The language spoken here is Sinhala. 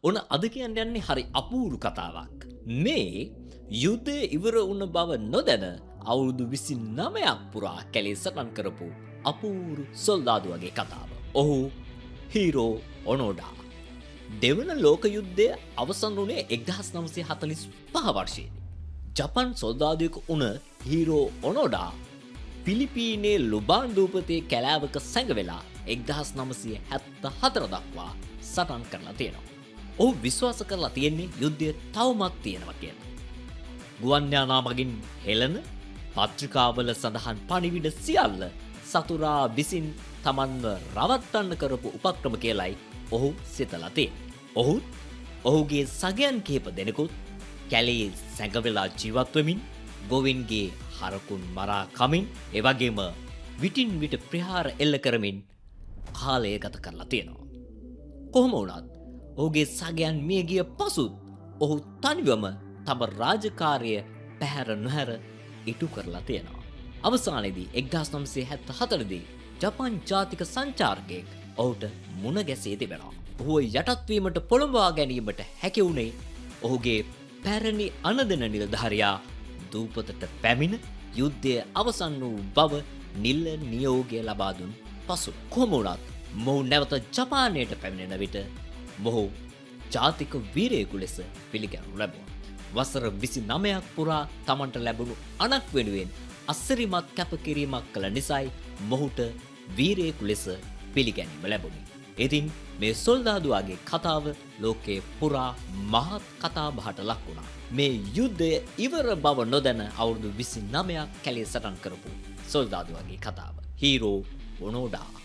ඔන්න අද කියන්න යන්නේ හරි අපූරු කතාවක්. මේ යුද්ධය ඉවර වුණ බව නොදැන අවුරුදු 29ක් පුරා කැලේ සටන් කරපු අපූරු සොල්දාදුවගේ කතාව. ඔහු හීරෝ ඔනෝඩා. දෙවන ලෝක යුද්ධය අවසන් වුණේ 1945 වර්ෂයේදී. ජපන් සොල්දාදුවෙකු වුණ හීරෝ ඔනෝඩා පිලිපීනේ ලුබාන් දූපතේ කැලෑවක සැඟවෙලා 1974 දක්වා සටන් කරලා තියෙනවා. ඔහු විශ්වාස කරලා තියෙන්නේ යුද්ධය තවමත් තියෙනවා කියලා. ගුවන් යානා මගින් හෙළන පත්‍රිකාවල සඳහන් පණිවිඩ සියල්ල සතුරා විසින් තමන්ව රවට්ටන්න කරපු උපක්‍රම කියලයි ඔහු සිතලා තියෙන්නේ. ඔහුත් ඔහුගේ සගයන් කිහිප දෙනෙකුත් කැලේ සැඟවෙලා ජීවත් වෙමින් ගෝවින්ගේ හරකුන් මරා කමින් එවැගේම විටින් විට ප්‍රහාර එල්ල කරමින් කාලය ගත කරලා තියෙනවා. කොහොම වුණත් ඔහුගේ සගයන් මිය ගිය පසුත් ඔහු තනිවම තම රාජකාරිය පැහැර නොහැර ඉටු කරලා තියෙනවා. අවසානයේදී 1974 දී ජපාන් ජාතික සංචාරකයෙක් ඔහුට මුණ ගැසී තිබෙනවා. ඔහුව යටත් වීමට පොළඹවා ගැනීමට හැකි වුණේ ඔහුගේ පැරණි අනදෙන නිලධාරියා දූපතට පැමිණ යුද්ධය අවසන් වූ බව නිල නියෝගය ලබා දුන් පසු. කොහොම වුණත් මොහු නැවත ජපානයට පැමිණෙන විට මොහු ජාතික වීරයෙකු ලෙස පිළිගනු ලැබුවා. වසර 29ක් පුරා තමන්ට ලැබුණු අණක් වෙනුවෙන් අසිරිමත් කැපකිරීමක් කළ නිසායි මොහුට වීරයෙකු ලෙස පිළිගැනීම ලැබුණේ. ඉතින් මේ සොල්දාදුවාගේ කතාව ලෝකේ පුරා මහත් කතා බහට ලක් වුණා. මේ යුද්ධය ඉවර බව නොදැන අවුරුදු 29ක් කැලේ සටන් කරපු සොල්දාදුවාගේ කතාව. හීරෝ ඔනෝඩා.